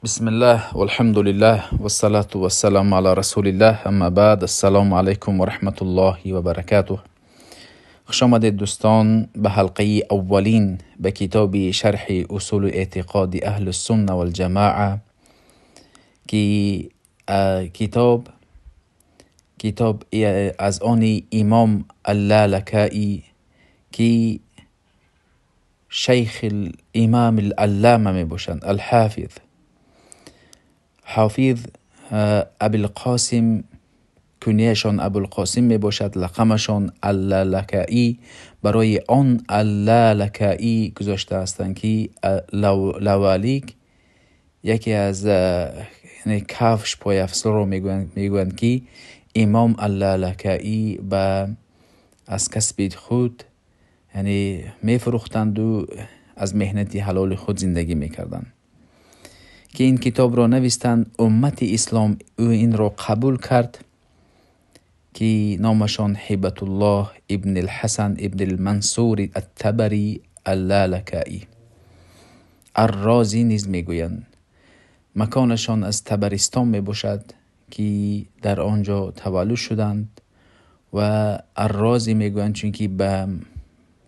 بسم الله والحمد لله والصلاة والسلام على رسول الله. اما بعد، السلام علیکم و رحمت الله و برکاته. خوش آمدید دوستان به حلقه اولین به کتاب شرح اصول اعتقاد اهل السنه والجماعه که کتاب از آن امام اللالکائی که شیخ الامام العلامه می باشند، حافظ ابوالقاسم، کنیهشان ابوالقاسم می باشد، لقبشان اللالکائی. برای آن اللالکائی گذاشته هستند که لوالیک یکی از کفش پای افسر رو میگویند که امام اللالکائی از کسب خود میفروختند و از مهنت حلال خود زندگی میکردند. که این کتاب را نوشتند، امت اسلام او این را قبول کرد که نامشان هیبت الله ابن الحسن ابن المنصور الطبری اللالکائی. الرازی نیز میگویند. مکانشان از طبرستان می باشد که در آنجا تولد شدند و الرازی میگویند چون که به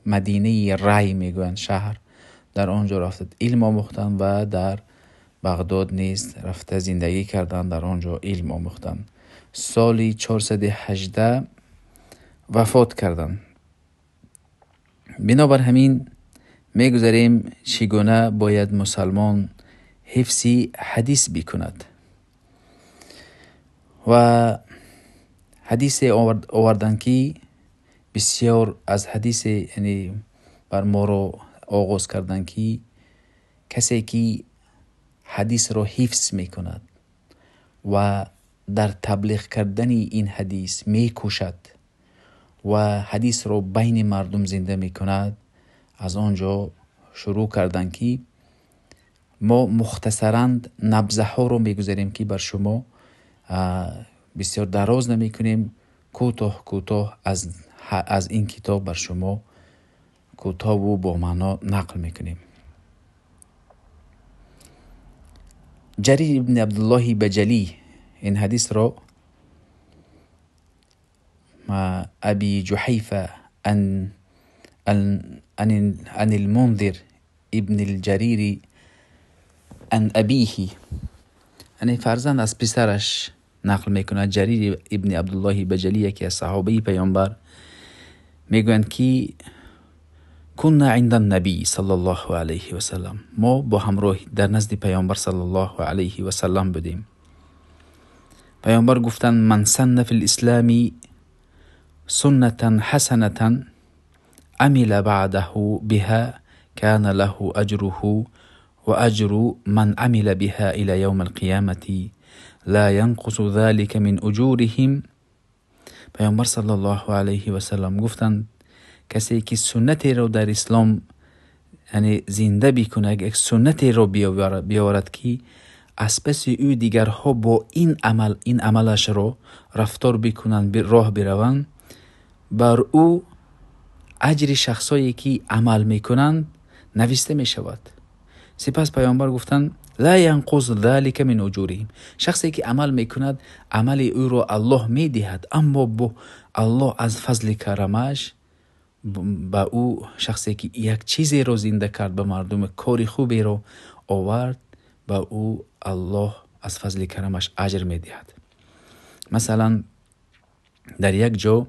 مدینه ری میگویند شهر، در آنجا رفتند علم آموختند و در بغداد نیز رفته زندگی کردند، در آنجا علم آموختند. سال 418 وفات کردند. بنابر همین میگذاریم چگونه باید مسلمان حفظ حدیث بکند. و حدیث آوردن که بسیار از حدیث بر ما رو آغاز کردن که کسی که حدیث رو حفظ میکند و در تبلیغ کردن این حدیث میکوشد و حدیث رو بین مردم زنده میکند، از آنجا شروع کردن که ما مختصراً نبذه ها رو میگذاریم که بر شما بسیار دراز نمیکنیم، کوتاه از این کتاب بر شما کوتاه و با معنا نقل میکنیم. جریر ابن عبدالله بجلی این حدیث را ابی جحیفه ان المنذر ابن الجریر ان ابیه، فرزند از پسرش نقل میکنه. جریر ابن عبدالله بجلی یکی از صحابه پیامبر میگویند که کنا عند النبی صلی الله علیه و سلم، ما با همراه در نزد پیامبر صلی الله علیه و سلم بودیم. پیامبر گفتند من سن فی الاسلام سنة حسنة عمل بعده بها كان له اجره و اجر من عمل بها الى یوم القیامة لا ينقص ذلك من اجورهم. پیامبر صلی الله علیه و سلم گفتند کسی که سنتی رو در اسلام زنده بکنه، یک سنتی رو بیاورد که از پس او دیگرها با این عملش رو رفتار بکنن، راه بروند، بر او اجر شخصایی که عمل میکنند نوشته میشود. سپس پیامبر گفتند لا ينقص ذلك من اجورهم، شخصی که عمل میکند عمل او رو الله میدهد، اما با الله از فضل کرمش با او شخصی که یک چیزی رو زنده کرد به مردم، کاری خوبی رو آورد، با او الله از فضل کرمش اجر میدهد. مثلا در یک جا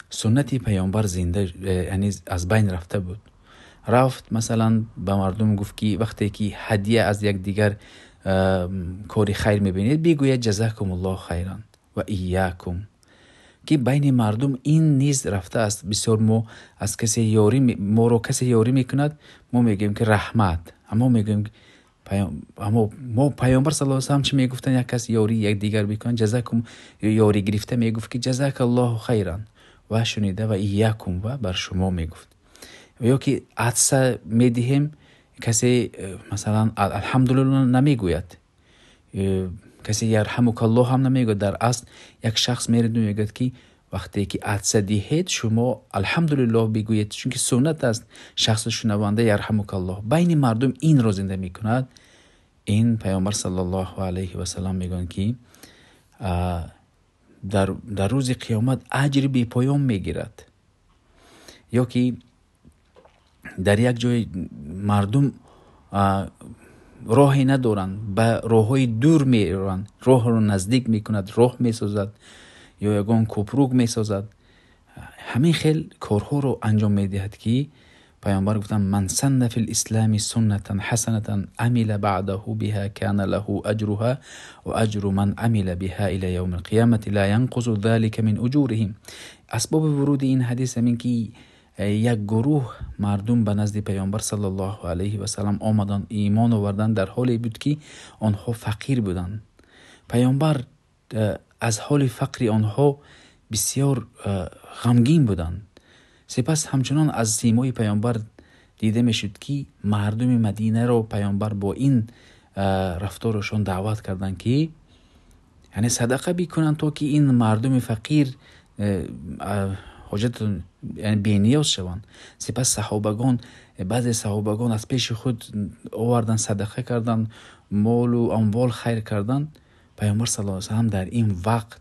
سنتی پیامبر زنده از بین رفته بود، رفت مثلا به مردم گفت که وقتی که هدیه از یک دیگر کاری خیر میبینید بگوید جزاکم الله خیرا و ایاکم، که بین مردم این نیز رفته است. بسیار ما از کسی یاری ما رو کسی یاری میکند، ما میگیم که رحمت، اما میگیم ما پیامبر صلی الله علیه و سلم چی میگفتن؟ یک کس یاری یک دیگر بکن جزاکم، یاری گرفته میگفت که جزاک الله خیرا و شنیده و ایاکم و بر شما میگفت. یا که عطسه میدهیم کسی مثلا الحمدلله نمیگوید، کسی یرحمک الله هم نمیگوید. در اصل یک شخص میرد میگوید که وقتی که عطسه دهید شما الحمدلله بگویید، چون که سنت است. شخص شنونده یرحمک الله بین مردم این را زنده میکند این پیامبر صلی الله علیه و سلم میگن که در روز قیامت اجر بی پایان میگیرد. یا که در یک جای مردم راهی ندارند، به راههای دور میرند، راه رو نزدیک میکند، راه میسازد یا یگان کوپروک میسازد. همین خیل کارها رو انجام میدهد که پیامبر گفتن من سن فی الاسلام سنتا حسنتا عمل بعده بها کان له اجرها و اجر من عمل بها الى یوم القیامه لا ينقص ذلك من اجورهم. اسباب ورود این حدیث همین که یک گروه مردم به نزد پیامبر صلی الله علیه و سلم آمدند، ایمان آوردند در حالی بود که آنها فقیر بودند. پیامبر از حال فقر آنها بسیار غمگین بودند. سپس همچنان از سیمای پیامبر دیده میشد که مردم مدینه رو پیامبر با این رفتارشون دعوت کردند که یعنی صدقه بکنند تا که این مردم فقیر حاجت یعنی بی‌نیاز شوند. سپس صحابگان، بعضی صحابگان از پیش خود آوردن صدقه کردند، مال و اموال خیر کردند. پیامبر صلی الله علیه و سلم در این وقت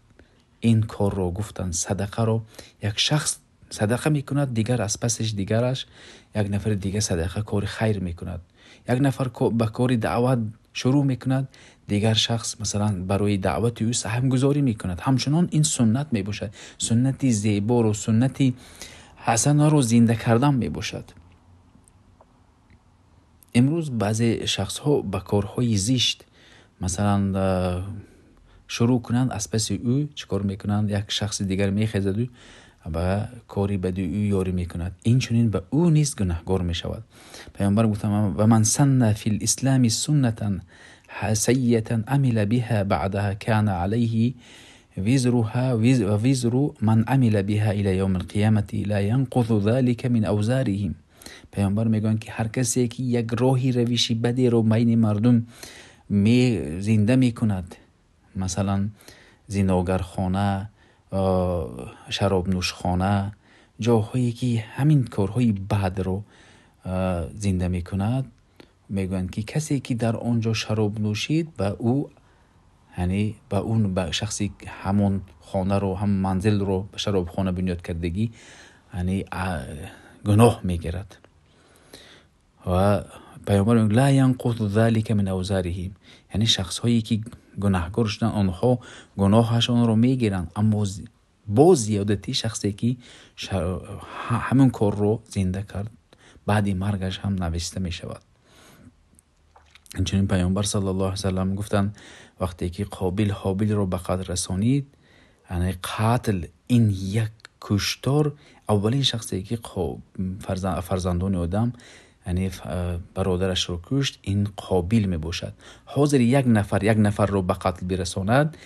این کار رو گفتن. صدقه رو یک شخص صدقه میکند، دیگر از پسش دیگرش یک نفر دیگه صدقه کار خیر میکند. یک نفر به کار دعوت شروع میکند، دیگر شخص مثلا برای دعوت او سهم گذاری میکند. همچنان این سنت میباشد، سنتی زیبا و سنتی حسن رو زنده کردن میباشد. امروز بعضی شخص ها به کارهای زشت مثلا شروع کنند، از پس او چیکار میکنند؟ یک شخص دیگر میخیزد و به کاری بد او یاری میکند. این چنین به او نیز گناهگار میشود. پیامبر گفتم و من سن فی الاسلام سنتا سیئة عمل بها بعدها كان عليه وزرها وزر من عمل بها الى یوم القیامة لا ينقض ذلك من اوزارهم. پیامبر میگن که هر کسی که یک راهی روشی بدی رو بین مردم زنده میکند، مثلا زناگرخانه، شراب نوشخانه، جاهایی که همین کارهای بد رو زنده میکند، میگویند که کسی که در آنجا شراب نوشید به او یعنی به اون به شخصی همون خانه رو هم منزل رو به شراب خانه بنیاد کردگی یعنی گناه میگیرد. و پیامبر میگه لا ينقض ذلك من اوزارهم، یعنی شخص هایی که گناهکار شدن آنها گناهشان رو میگیرن، اما با زیادتی شخصی که همون کار رو زنده کرد بعد مرگش هم نوشته می شود. همچنین پیامبر صلی الله علیه و سلم گفتن وقتی که قابیل حابیل رو به قتل رسانید، یعنی قتل این یک کشتار، اولین شخصی که فرزندان آدم یعنی برادرش رو کشت، این قابیل می باشد. حاضر یک نفر رو به قتل برساند،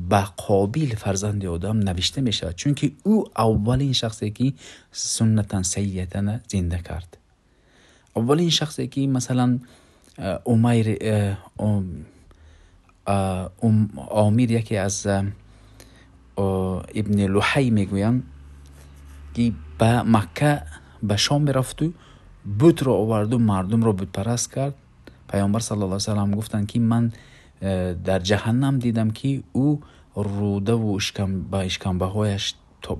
به قابیل فرزند آدم نوشته می شود، چون که او اولین شخصی که سنتا سیئة زنده کرد. اولین شخصی که مثلا امیر یکی از ابن لحی میگویند که به مکه به شام رفت و بت رو آورد و مردم رو بت پرست کرد. پیامبر صلی الله علیه و سلم گفتند که من در جهنم دیدم که او روده و به اشکمبه هایش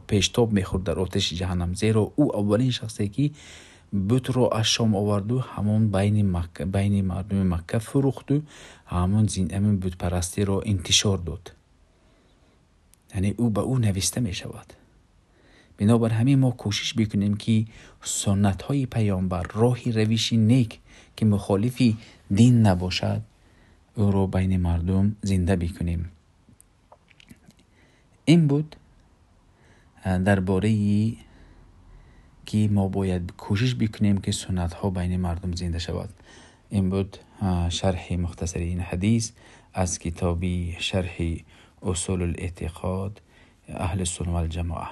پیشتاب میخورد در آتش جهنم، زیرا او اولین شخصی که بت رو از شام آورد و همون بین مردم مکه فروخت و همون بت پرستی رو انتشار داد. یعنی او به او نوشته می شود. بنابر همین ما کوشش بکنیم که سنت های پیامبر، راهی روشی نیک که مخالفی دین نباشد، او رو بین مردم زنده بکنیم. این بود درباره که ما باید کوشش بکنیم که سنت ها بین مردم زنده شود. این بود شرح مختصر این حدیث از کتابی شرح اصول الاعتقاد اهل السنة والجماعه.